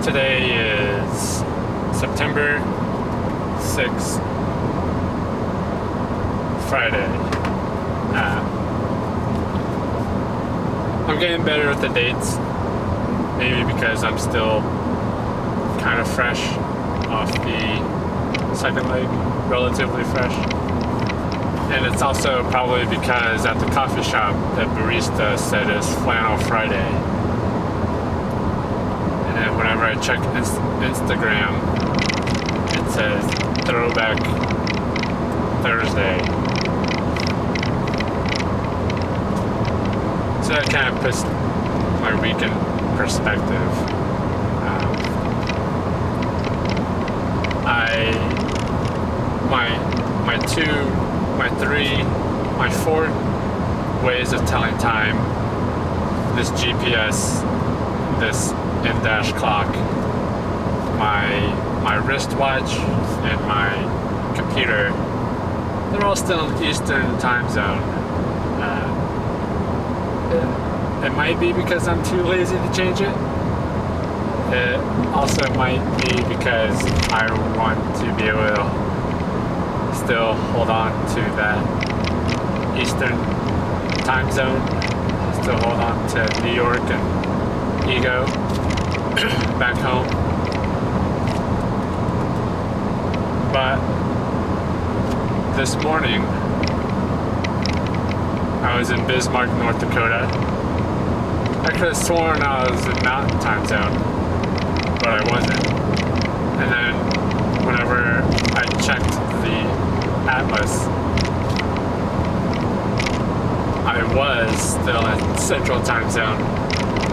Today is September 6th, Friday. I'm getting better with the dates, maybe because I'm still kind of fresh off the second leg, relatively fresh. And it's also probably because at the coffee shop, the barista said it's Flannel Friday. And whenever I check Instagram, it says Throwback Thursday. So that kind of puts my week in perspective. My four ways of telling time: this GPS, this in-dash clock, my wristwatch, and my computer, they're all still in Eastern time zone. It might be because I'm too lazy to change it. It also might be because I want to be able to still hold on to that Eastern time zone, still hold on to New York and ego back home. But this morning I was in Bismarck, North Dakota. I could have sworn I was in Mountain Time Zone, but I wasn't. And then whenever I checked the atlas, I was still in Central Time Zone.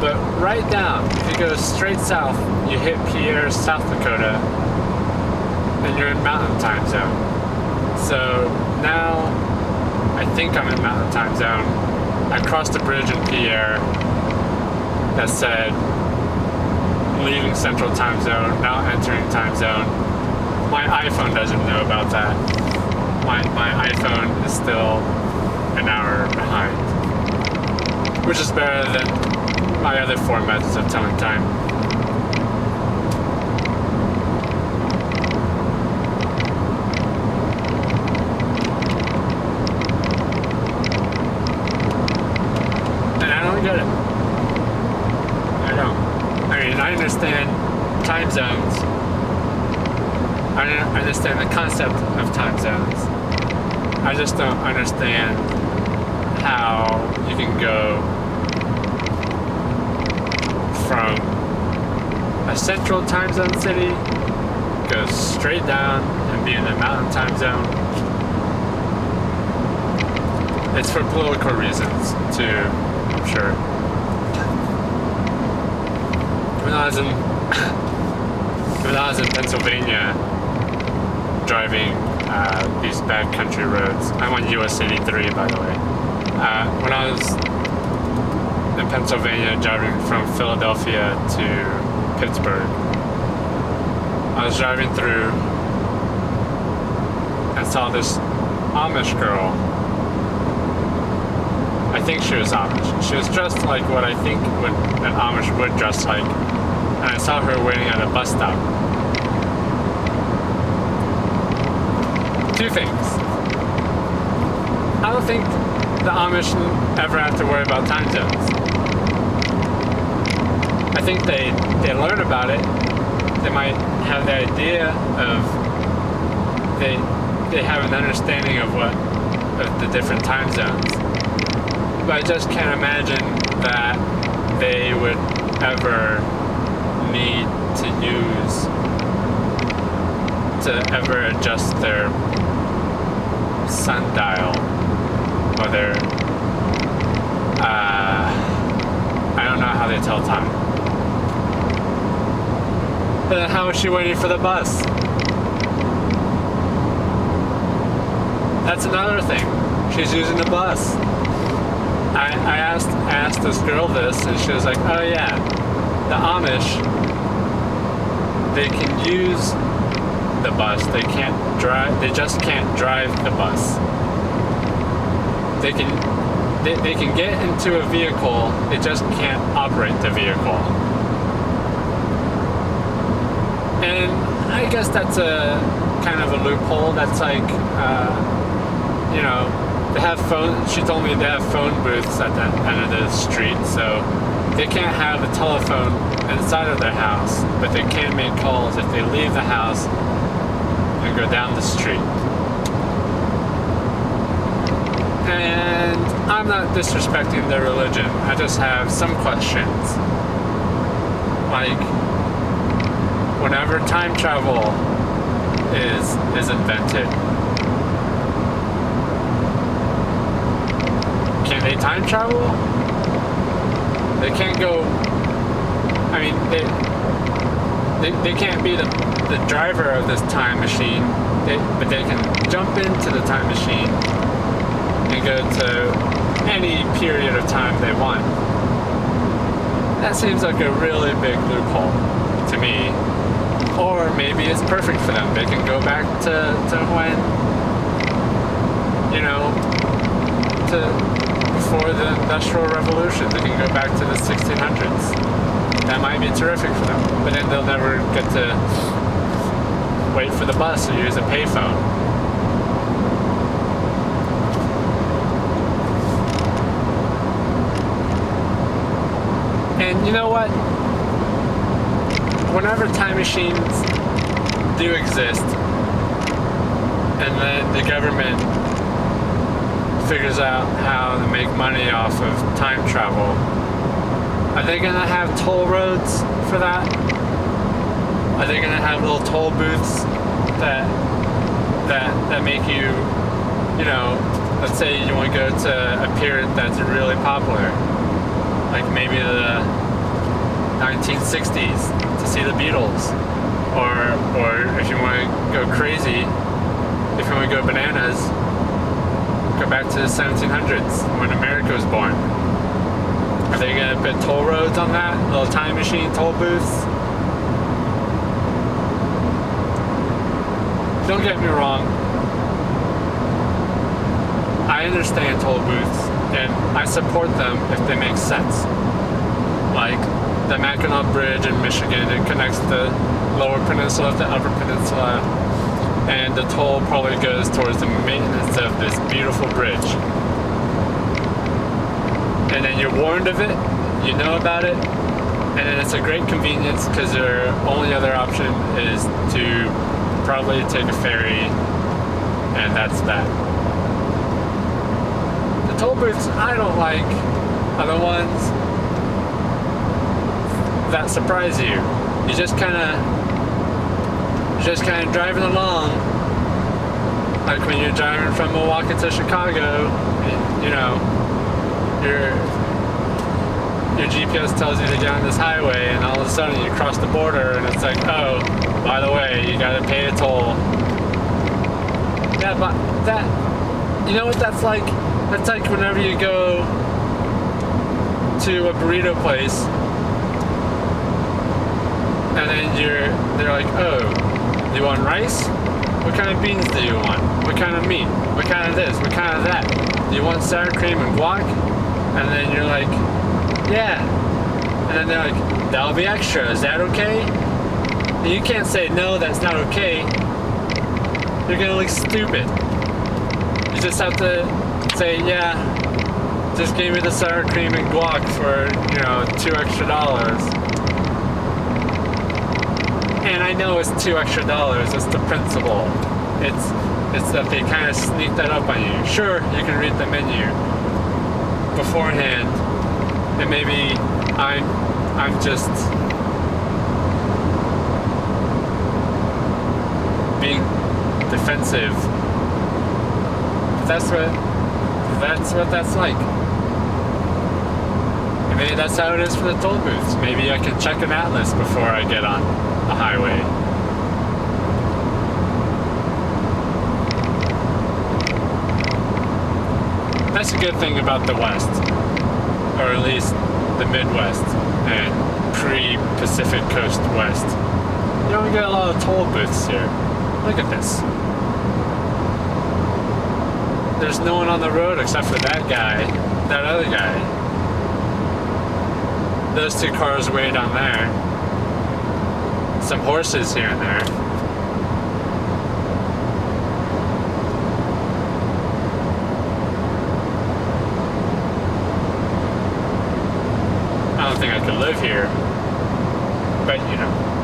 But right down, if you go straight south, you hit Pierre, South Dakota, and you're in Mountain Time Zone. So now I think I'm in Mountain Time Zone. I crossed a bridge in Pierre that said leaving Central Time Zone, now entering Time Zone. My iPhone doesn't know about that. My iPhone is still an hour behind, which is better than my other four methods of telling time. And I don't get it. I don't. I mean, I understand time zones. I understand the concept of time zones. I just don't understand how you can go from a central time zone city, go straight down and be in the mountain time zone. It's for political reasons too, I'm sure. When I was in Pennsylvania driving these backcountry roads, I'm on US 83, by the way. When I was in Pennsylvania driving from Philadelphia to Pittsburgh, I was driving through and saw this Amish girl. I think she was Amish. She was dressed like what I think an Amish would dress like, and I saw her waiting at a bus stop. Two things. I don't think the Amish ever have to worry about time zones. I think they learn about it. They might have the idea of they have an understanding of the different time zones. But I just can't imagine that they would ever need to ever adjust their sundial or their I don't know how they tell time. But then how is she waiting for the bus? That's another thing. She's using the bus. I asked this girl this, and she was like, oh yeah, the Amish, they can use the bus, they just can't drive the bus. They can get into a vehicle, they just can't operate the vehicle. And I guess that's a kind of a loophole. That's like, you know, they have phone. She told me they have phone booths at the end of the street, so they can't have a telephone inside of their house, but they can make calls if they leave the house and go down the street. And I'm not disrespecting their religion. I just have some questions. Like, whenever time travel is invented, can they time travel? They can't go. I mean, they can't be the driver of this time machine, but they can jump into the time machine and go to any period of time they want. That seems like a really big loophole to me. Or maybe it's perfect for them. They can go back to when, you know, before the Industrial Revolution. They can go back to the 1600s. That might be terrific for them. But then they'll never get to wait for the bus or use a payphone. And you know what? Whenever time machines do exist, and then the government figures out how to make money off of time travel, are they gonna have toll roads for that? Are they gonna have little toll booths that make you, you know, let's say you want to go to a period that's really popular, like maybe the 1960s to see the Beatles, or if you want to go crazy, if you want to go bananas, go back to the 1700s when America was born. Are they going to put toll roads on that? Little time machine toll booths? Don't get me wrong. I understand toll booths, and I support them if they make sense. Like the Mackinac Bridge in Michigan, it connects the Lower Peninsula to the Upper Peninsula, and the toll probably goes towards the maintenance of this beautiful bridge. And then you're warned of it, you know about it, and then it's a great convenience because your only other option is to probably take a ferry, and that's that. The toll booths I don't like are the ones that surprise you. You just kind of driving along, like when you're driving from Milwaukee to Chicago, you know, your GPS tells you to get on this highway, and all of a sudden you cross the border, and it's like, oh, by the way, you gotta pay a toll. Yeah, but that, you know what that's like? That's like whenever you go to a burrito place, and then they're like, oh, do you want rice? What kind of beans do you want? What kind of meat? What kind of this? What kind of that? Do you want sour cream and guac? And then you're like, yeah. And then they're like, that'll be extra. Is that okay? And you can't say, no, that's not okay. You're gonna look stupid. You just have to say, yeah, just give me the sour cream and guac for, you know, $2 extra. And I know it's $2 extra. It's the principle. It's that they kind of sneak that up on you. Sure, you can read the menu beforehand, and maybe I'm just being defensive. But that's what that's like. And maybe that's how it is for the toll booths. Maybe I can check an atlas before I get on the highway. That's a good thing about the West, or at least the Midwest and pre-Pacific Coast West. You don't get a lot of toll booths here. Look at this. There's no one on the road except for that guy, that other guy. Those two cars way down there. Some horses here and there. I don't think I could live here, but you know.